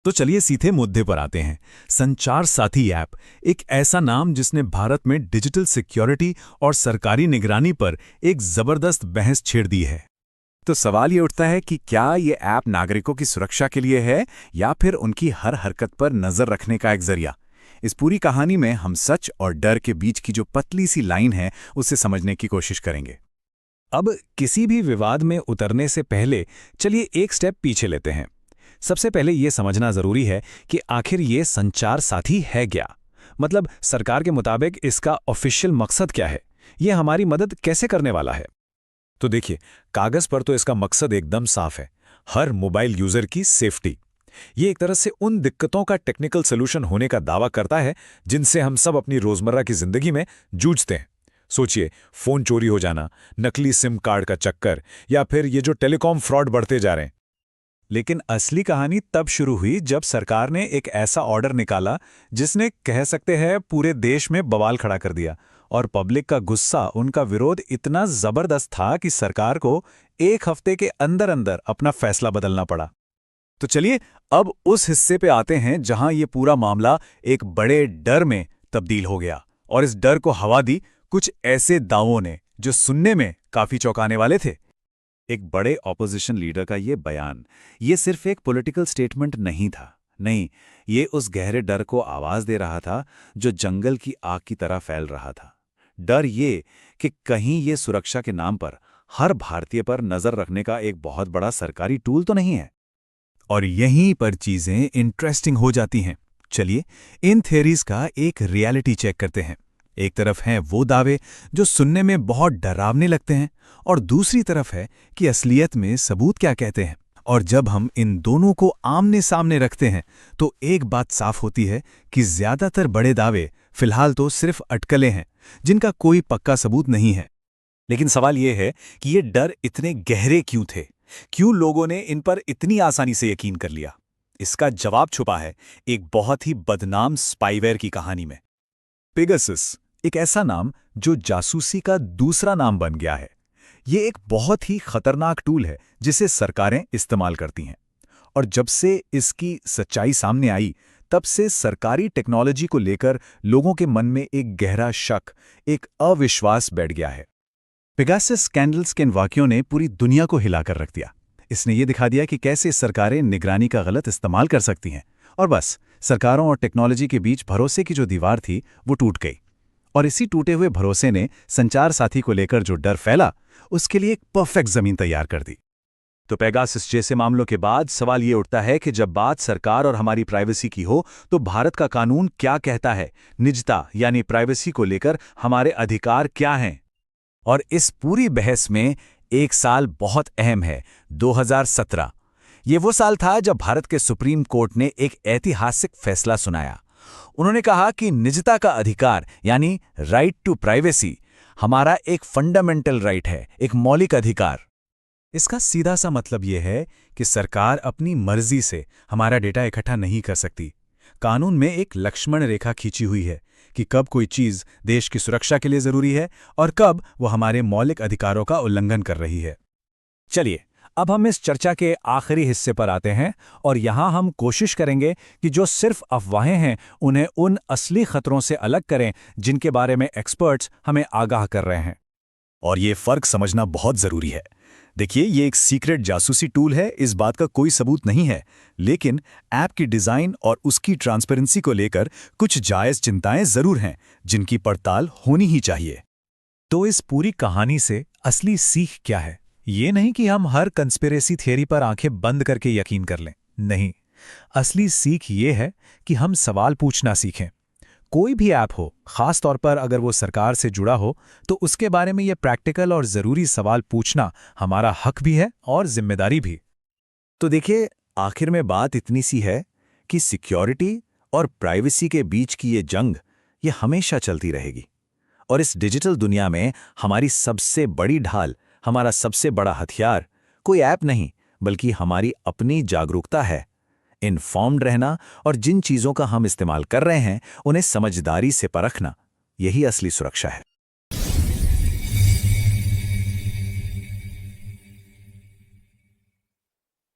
तो चलिए सीधे मुद्दे पर आते हैं। संचार साथी ऐप, एक ऐसा नाम जिसने भारत में डिजिटल सिक्योरिटी और सरकारी निगरानी पर एक जबरदस्त बहस छेड़ दी है। तो सवाल ये उठता है कि क्या ये ऐप नागरिकों की सुरक्षा के लिए है या फिर उनकी हर हरकत पर नजर रखने का एक जरिया। इस पूरी कहानी में हम सच और डर के बीच की जो पतली सी लाइन है उसे समझने की कोशिश करेंगे। अब किसी भी विवाद में उतरने से पहले चलिए एक स्टेप पीछे लेते हैं। सबसे पहले ये समझना जरूरी है कि आखिर ये संचार साथी है क्या। मतलब सरकार के मुताबिक इसका ऑफिशियल मकसद क्या है, ये हमारी मदद कैसे करने वाला है। तो देखिए, कागज पर तो इसका मकसद एकदम साफ है, हर मोबाइल यूजर की सेफ्टी। ये एक तरह से उन दिक्कतों का टेक्निकल सोल्यूशन होने का दावा करता है जिनसे हम सब अपनी रोजमर्रा की जिंदगी में जूझते हैं। सोचिए, फोन चोरी हो जाना, नकली सिम कार्ड का चक्कर, या फिर ये जो टेलीकॉम फ्रॉड बढ़ते जा रहे हैं। लेकिन असली कहानी तब शुरू हुई जब सरकार ने एक ऐसा ऑर्डर निकाला जिसने, कह सकते हैं, पूरे देश में बवाल खड़ा कर दिया। और पब्लिक का गुस्सा, उनका विरोध इतना जबरदस्त था कि सरकार को एक हफ्ते के अंदर अंदर अपना फैसला बदलना पड़ा। तो चलिए अब उस हिस्से पे आते हैं जहां ये पूरा मामला एक बड़े डर में तब्दील हो गया, और इस डर को हवा दी कुछ ऐसे दावों ने जो सुनने में काफी चौंकाने वाले थे। एक बड़े ऑपोजिशन लीडर का ये बयान, ये सिर्फ एक पॉलिटिकल स्टेटमेंट नहीं था। नहीं, ये उस गहरे डर को आवाज दे रहा था जो जंगल की आग की तरह फैल रहा था। डर ये कि कहीं ये सुरक्षा के नाम पर हर भारतीय पर नजर रखने का एक बहुत बड़ा सरकारी टूल तो नहीं है। और यहीं पर चीजें इंटरेस्टिंग हो जाती हैं। चलिए इन थियरीज का एक रियलिटी चेक करते हैं। एक तरफ हैं वो दावे जो सुनने में बहुत डरावने लगते हैं, और दूसरी तरफ है कि असलियत में सबूत क्या कहते हैं। और जब हम इन दोनों को आमने सामने रखते हैं तो एक बात साफ होती है कि ज्यादातर बड़े दावे फिलहाल तो सिर्फ अटकलें हैं जिनका कोई पक्का सबूत नहीं है। लेकिन सवाल यह है कि ये डर इतने गहरे क्यों थे? क्यों लोगों ने इन पर इतनी आसानी से यकीन कर लिया? इसका जवाब छुपा है एक बहुत ही बदनाम स्पाईवेयर की कहानी में। पेगासस, एक ऐसा नाम जो जासूसी का दूसरा नाम बन गया है। ये एक बहुत ही खतरनाक टूल है जिसे सरकारें इस्तेमाल करती हैं। और जब से इसकी सच्चाई सामने आई, तब से सरकारी टेक्नोलॉजी को लेकर लोगों के मन में एक गहरा शक, एक अविश्वास बैठ गया है। पेगासस स्कैंडल्स के इन वाक़यों ने पूरी दुनिया को हिलाकर रख दिया। इसने ये दिखा दिया कि कैसे सरकारें निगरानी का गलत इस्तेमाल कर सकती हैं, और बस सरकारों और टेक्नोलॉजी के बीच भरोसे की जो दीवार थी वो टूट गई। और इसी टूटे हुए भरोसे ने संचार साथी को लेकर जो डर फैला, उसके लिए एक परफेक्ट जमीन तैयार कर दी। तो पेगासस जैसे मामलों के बाद सवाल ये उठता है कि जब बात सरकार और हमारी प्राइवेसी की हो तो भारत का कानून क्या कहता है? निजता यानी प्राइवेसी को लेकर हमारे अधिकार क्या हैं? और इस पूरी बहस में एक साल बहुत अहम है, 2017। ये वो साल था जब भारत के सुप्रीम कोर्ट ने एक ऐतिहासिक फैसला सुनाया। उन्होंने कहा कि निजता का अधिकार यानी राइट टू प्राइवेसी हमारा एक फंडामेंटल राइट है, एक मौलिक अधिकार। इसका सीधा सा मतलब यह है कि सरकार अपनी मर्जी से हमारा डेटा इकट्ठा नहीं कर सकती। कानून में एक लक्ष्मण रेखा खींची हुई है कि कब कोई चीज देश की सुरक्षा के लिए जरूरी है और कब वो हमारे मौलिक अधिकारों का उल्लंघन कर रही है। चलिए अब हम इस चर्चा के आखिरी हिस्से पर आते हैं, और यहां हम कोशिश करेंगे कि जो सिर्फ अफवाहें हैं उन्हें उन असली खतरों से अलग करें जिनके बारे में एक्सपर्ट्स हमें आगाह कर रहे हैं। और ये फर्क समझना बहुत जरूरी है। देखिए, ये एक सीक्रेट जासूसी टूल है, इस बात का कोई सबूत नहीं है, लेकिन ऐप की डिजाइन और उसकी ट्रांसपेरेंसी को लेकर कुछ जायज चिंताएं जरूर हैं जिनकी पड़ताल होनी ही चाहिए। तो इस पूरी कहानी से असली सीख क्या है? ये नहीं कि हम हर कंस्पिरेसी थियरी पर आंखें बंद करके यकीन कर लें। नहीं, असली सीख ये है कि हम सवाल पूछना सीखें। कोई भी ऐप हो, खास तौर पर अगर वो सरकार से जुड़ा हो, तो उसके बारे में ये प्रैक्टिकल और ज़रूरी सवाल पूछना हमारा हक भी है और जिम्मेदारी भी। तो देखिए, आखिर में बात इतनी सी है कि सिक्योरिटी और प्राइवेसी के बीच की ये जंग, ये हमेशा चलती रहेगी। और इस डिजिटल दुनिया में हमारी सबसे बड़ी ढाल, हमारा सबसे बड़ा हथियार कोई ऐप नहीं, बल्कि हमारी अपनी जागरूकता है। इन्फॉर्म्ड रहना और जिन चीज़ों का हम इस्तेमाल कर रहे हैं उन्हें समझदारी से परखना, यही असली सुरक्षा है।